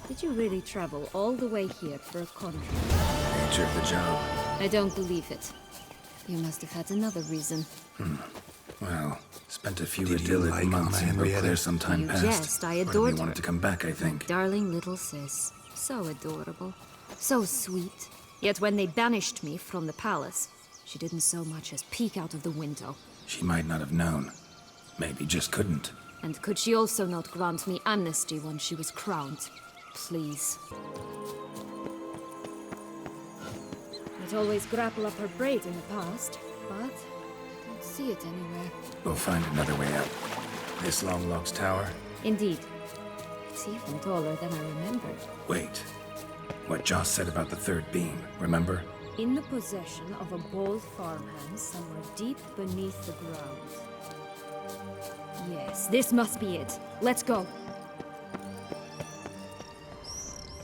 Did you really travel all the way here for a contract? Nature of the job. I don't believe it. You must have had another reason. Well, spent a few idyllic months in Beauclair some time You past. jest, I Part of adored me wanted her. to come back, I think. Darling little sis. So adorable. So sweet. Yet when they banished me from the palace, she didn't so much as peek out of the window. She might not have known. Maybe just couldn't. And could she also not grant me amnesty when she was crowned? Please. I'd always grapple up her braid in the past, but I don't see it anywhere. We'll find another way out. This Longlog's tower? Indeed. It's even taller than I remembered. Wait. What Joss said about the third beam, remember? In the possession of a bold farmhand somewhere deep beneath the ground. Yes, this must be it. Let's go.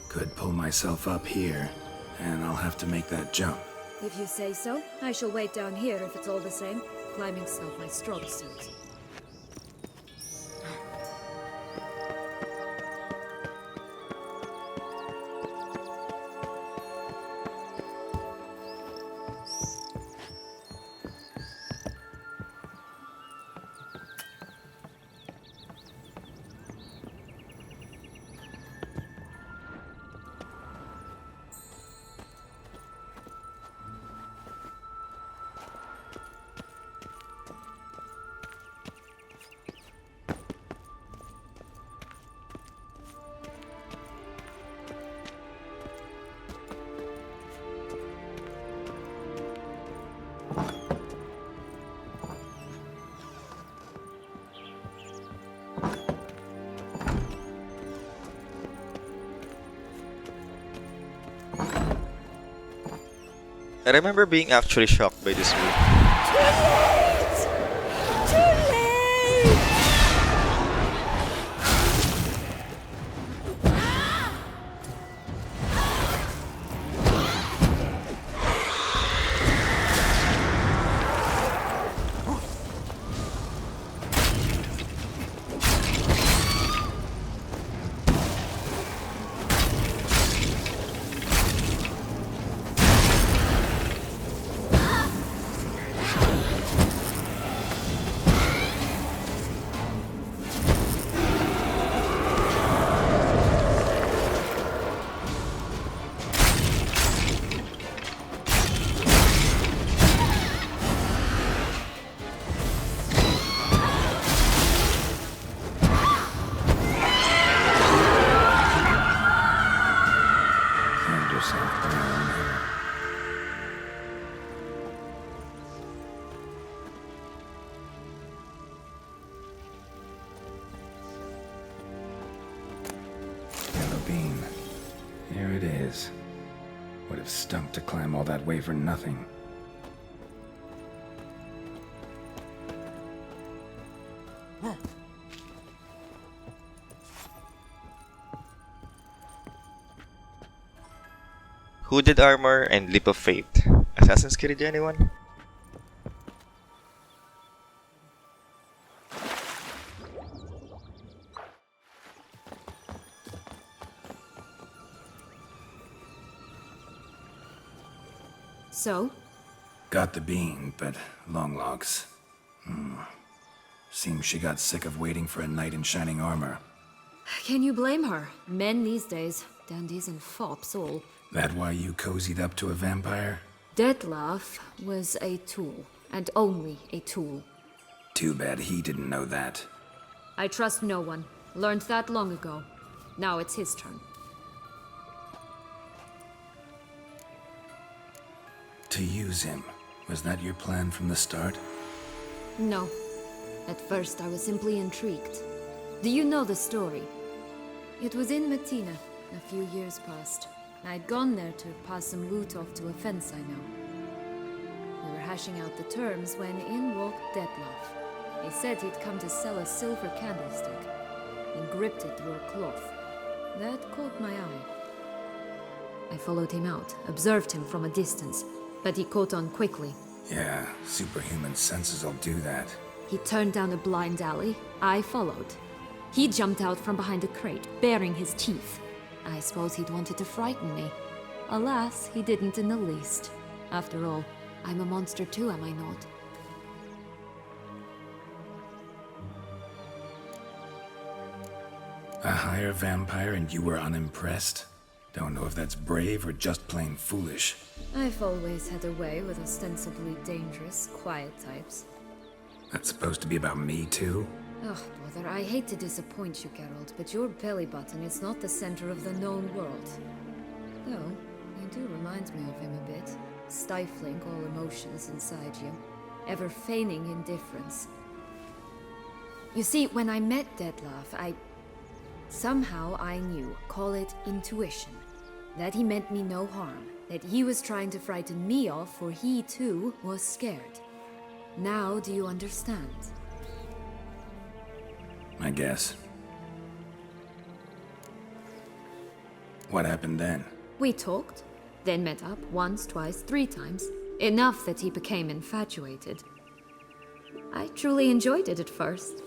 Could pull myself up here, and I'll have to make that jump. If you say so, I shall wait down here if it's all the same. Climbing's not my strong suit. I remember being actually shocked by this view. Beam. Here it is. Would have stunk to climb all that way for nothing. Hooded armor and leap of faith. Assassin's Creed anyone? So? Got the beam, but Longlogs. Seems she got sick of waiting for a knight in shining armor. Can you blame her? Men these days, dandies and fops all. That why you cozied up to a vampire? Detlaff was a tool, and only a tool. Too bad he didn't know that. I trust no one. Learned that long ago. Now it's his turn. To use him. Was that your plan from the start? No. At first I was simply intrigued. Do you know the story? It was in Metina, a few years past. I'd gone there to pass some loot off to a fence I know. We were hashing out the terms when in walked Detlaff. He said he'd come to sell a silver candlestick. He gripped it through a cloth. That caught my eye. I followed him out, observed him from a distance, but he caught on quickly. Yeah, superhuman senses will do that. He turned down a blind alley. I followed. He jumped out from behind a crate, baring his teeth. I suppose he'd wanted to frighten me. Alas, he didn't in the least. After all, I'm a monster too, am I not? A higher vampire and you were unimpressed? Don't know if that's brave or just plain foolish. I've always had a way with ostensibly dangerous, quiet types. That's supposed to be about me too? Oh, brother, I hate to disappoint you, Geralt, but your belly button is not the center of the known world. Though, you do remind me of him a bit, stifling all emotions inside you, ever feigning indifference. You see, when I met Detlaff, somehow I knew, call it intuition, that he meant me no harm, that he was trying to frighten me off, for he too was scared. Now do you understand? I guess. What happened then? We talked, then met up once, twice, 3 times. Enough that he became infatuated. I truly enjoyed it at first,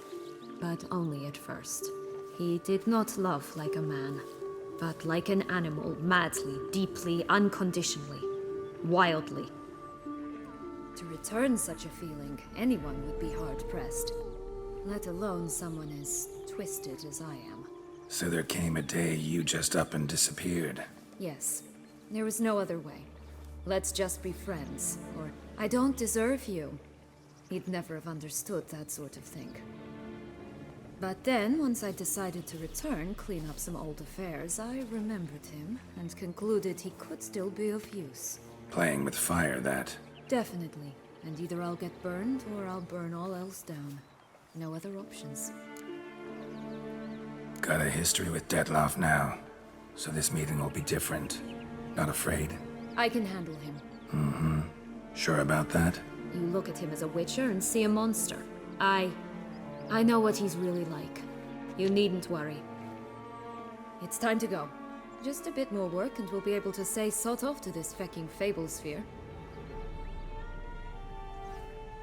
but only at first. He did not love like a man, but like an animal, madly, deeply, unconditionally, wildly. To return such a feeling, anyone would be hard-pressed, let alone someone as twisted as I am. So there came a day you just up and disappeared. Yes, there was no other way. Let's just be friends, or I don't deserve you. He'd never have understood that sort of thing. But then, once I decided to return, clean up some old affairs, I remembered him and concluded he could still be of use. Playing with fire, that. Definitely. And either I'll get burned or I'll burn all else down. No other options. Got a history with Detlaff now, so this meeting will be different. Not afraid? I can handle him. Mm-hmm. Sure about that? You look at him as a witcher and see a monster. I know what he's really like. You needn't worry. It's time to go. Just a bit more work and we'll be able to say sod off to this fecking fable sphere.